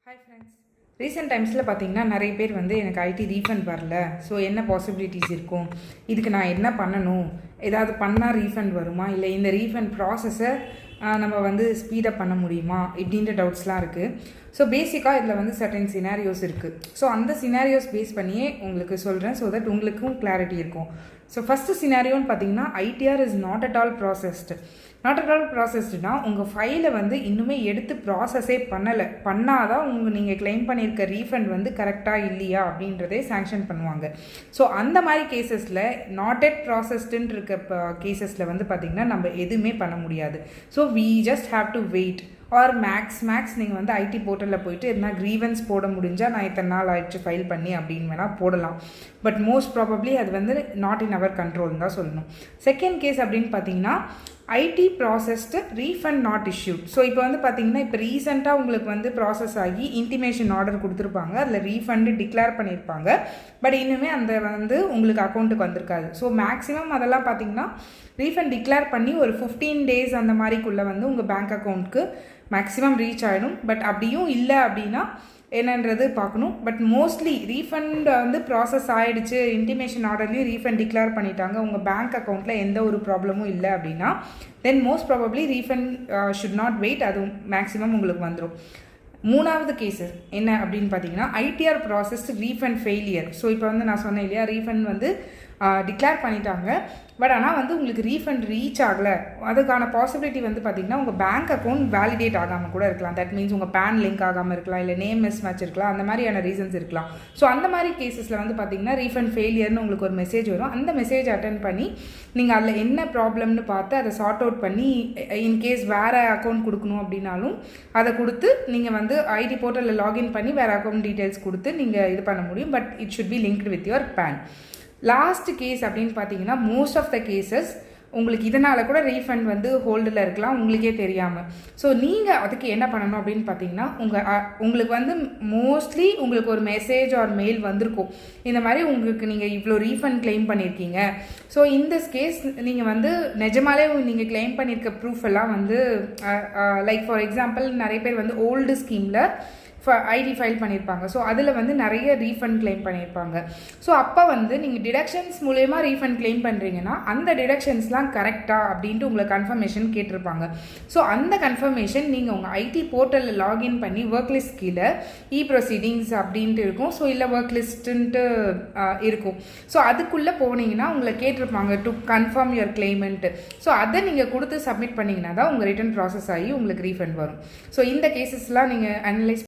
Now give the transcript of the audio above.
Hi friends, recent டைம்ஸில் பார்த்தீங்கன்னா நிறைய பேர் வந்து எனக்கு ஐடி ரீஃபண்ட் வரல, ஸோ என்ன பாசிபிலிட்டிஸ் இருக்கும், இதுக்கு நான் என்ன பண்ணணும், ஏதாவது பண்ணால் ரீஃபண்ட் வருமா, இல்லை இந்த ரீஃபண்ட் ப்ராசஸை நம்ம வந்து ஸ்பீடப் பண்ண முடியுமா இப்படின்ற டவுட்ஸ்லாம் இருக்குது. ஸோ பேசிக்காக இதில் வந்து சர்டன் சினாரியோஸ் இருக்குது. ஸோ அந்த சினாரியோஸ் பேஸ் பண்ணியே உங்களுக்கு சொல்கிறேன், ஸோ தட் உங்களுக்கும் கிளாரிட்டி இருக்கும். ஸோ ஃபஸ்ட்டு சினாரியோன்னு பார்த்தீங்கன்னா ITR is not at all ப்ராசஸ்டுனா உங்கள் ஃபைலை வந்து இன்னுமே எடுத்து ப்ராசஸே பண்ணாதான் நீங்கள் கிளைம் பண்ணியிருக்க ரீஃபண்ட் வந்து கரெக்டாக இல்லையா அப்படின்றதே சேங்ஷன் பண்ணுவாங்க. ஸோ அந்த மாதிரி கேசஸில் நாட் எட் ப்ராசஸ்டுன்னு இருக்க கேசஸில் வந்து பார்த்திங்கன்னா நம்ம எதுவுமே பண்ண முடியாது. So we just have to wait or max நீங்கள் வந்து ஐடி போர்ட்டலில் போயிட்டு என்ன க்ரீவன்ஸ் போட முடிஞ்சால் நான் இத்தனை நாள் ஆயிடுச்சு ஃபைல் பண்ணி அப்படின்னு வேணால் போடலாம். பட் மோஸ்ட் ப்ராபப்ளி அது வந்து நாட் இன் அவர் கண்ட்ரோல் தான் சொல்லணும். செகண்ட் கேஸ் அப்படின்னு பார்த்தீங்கன்னா IT processed refund not issued. So இப்போ வந்து பார்த்தீங்கன்னா இப்போ ரீசெண்டாக உங்களுக்கு வந்து ப்ராசஸ் ஆகி இன்டிமேஷன் ஆர்டர் கொடுத்துருப்பாங்க, அதில் ரீஃபண்டு டிக்ளேர் பண்ணியிருப்பாங்க, பட் இன்னுமே அந்த வந்து உங்களுக்கு அக்கௌண்ட்டுக்கு வந்திருக்காது. ஸோ மேக்ஸிமம் அதெல்லாம் பார்த்தீங்கன்னா ரீஃபண்ட் டிக்ளேர் பண்ணி ஒரு 15 days அந்த மாதிரிக்குள்ளே வந்து உங்கள் பேங்க் அக்கௌண்ட்டுக்கு மேக்ஸிமம் ரீச் ஆகிடும். பட் அப்படியும் இல்லை அப்படின்னா என்னன்றது பார்க்கணும். பட் மோஸ்ட்லி ரீஃபண்ட் வந்து ப்ராசஸ் ஆகிடுச்சு, இன்டிமேஷன் ஆர்டர்லேயும் ரீஃபண்ட் டிக்ளேர் பண்ணிட்டாங்க, உங்கள் பேங்க் அக்கௌண்ட்டில் எந்த ஒரு ப்ராப்ளமும் இல்லை அப்படின்னா then most probably refund should not wait, அது மேக்ஸிமம் உங்களுக்கு வந்துடும். மூணாவது கேஸு என்ன அப்படின்னு பார்த்தீங்கன்னா ITR process refund failure. So இப்போ வந்து நான் சொன்னேன் இல்லையா, ரீஃபண்ட் வந்து டிக்ளேர் பண்ணிட்டாங்க, பட் ஆனால் வந்து உங்களுக்கு ரீஃபண்ட் ரீச் ஆகலை. அதுக்கான பாசிபிலிட்டி வந்து பார்த்திங்கன்னா உங்கள் பேங்க் அக்கௌண்ட் வேலிடேட் ஆகாமல் கூட இருக்கலாம். தட் மீன்ஸ் உங்கள் பேன் லிங்க் ஆகாமல் இருக்கலாம், இல்லை நேம் மிஸ் மேட்ச் இருக்கலாம், அந்த மாதிரியான ரீசன்ஸ் இருக்கலாம். ஸோ அந்த மாதிரி கேசஸில் வந்து பார்த்திங்கன்னா ரீஃபண்ட் ஃபெயிலியர்னு உங்களுக்கு ஒரு மெசேஜ் வரும். அந்த மெசேஜ் அட்டென்ட் பண்ணி நீங்கள் அதில் என்ன ப்ராப்ளம்னு பார்த்து அதை சார்ட் அவுட் பண்ணி இன்கேஸ் வேறு அக்கௌண்ட் கொடுக்கணும் அப்படின்னாலும் அதை கொடுத்து நீங்கள் வந்து ஐடி போர்ட்டலில் லாகின் பண்ணி வேறு அக்கௌண்ட் டீட்டெயில்ஸ் கொடுத்து நீங்கள் இது பண்ண முடியும். But it should be linked with your PAN. Last case அப்படின்னு பார்த்தீங்கன்னா மோஸ்ட் ஆஃப் த கேசஸ் உங்களுக்கு இதனால் கூட ரீஃபண்ட் வந்து ஹோல்டில் இருக்கலாம் உங்களுக்கே தெரியாமல். ஸோ நீங்கள் அதுக்கு என்ன பண்ணணும் அப்படின்னு பார்த்தீங்கன்னா உங்களுக்கு வந்து மோஸ்ட்லி உங்களுக்கு ஒரு மெசேஜ் ஆர் மெயில் வந்திருக்கும், இந்த மாதிரி உங்களுக்கு நீங்கள் இவ்வளோ ரீஃபண்ட் கிளைம் பண்ணியிருக்கீங்க. ஸோ இந்த கேஸ் நீங்கள் வந்து நிஜமாலே நீங்கள் கிளைம் பண்ணியிருக்க ப்ரூஃப் எல்லாம் வந்து லைக் ஃபார் எக்ஸாம்பிள் நிறைய பேர் வந்து ஓல்டு ஸ்கீமில் ஐடி ஃபைல் பண்ணியிருப்பாங்க. ஸோ அதில் வந்து நிறைய ரீஃபண்ட் கிளைம் பண்ணியிருப்பாங்க. ஸோ அப்போ வந்து நீங்கள் டிடக்ஷன்ஸ் மூலயமா ரீஃபண்ட் கிளைம் பண்ணுறீங்கன்னா அந்த டிடக்ஷன்ஸ்லாம் கரெக்டாக அப்படின்ட்டு உங்களை கன்ஃபர்மேஷன் கேட்டிருப்பாங்க. ஸோ அந்த கன்ஃபர்மேஷன் நீங்கள் உங்கள் ஐடி போர்ட்டலில் லாகின் பண்ணி ஒர்க் லிஸ்ட் கீழே ப்ரொசீடிங்ஸ் அப்படின்ட்டு இருக்கும். ஸோ இல்லை ஒர்க் லிஸ்ட்டுன்ட்டு இருக்கும். ஸோ அதுக்குள்ளே போனீங்கன்னா உங்களை கேட்டிருப்பாங்க டு கன்ஃபார்ம் யுவர் கிளைமெண்ட்டு. ஸோ அதை நீங்கள் கொடுத்து சப்மிட் பண்ணிங்கன்னா தான் உங்கள் ரிட்டர்ன் ப்ராசஸ் ஆகி உங்களுக்கு ரீஃபண்ட் வரும். ஸோ இந்த கேசஸ்லாம் நீங்கள் அனலைஸ்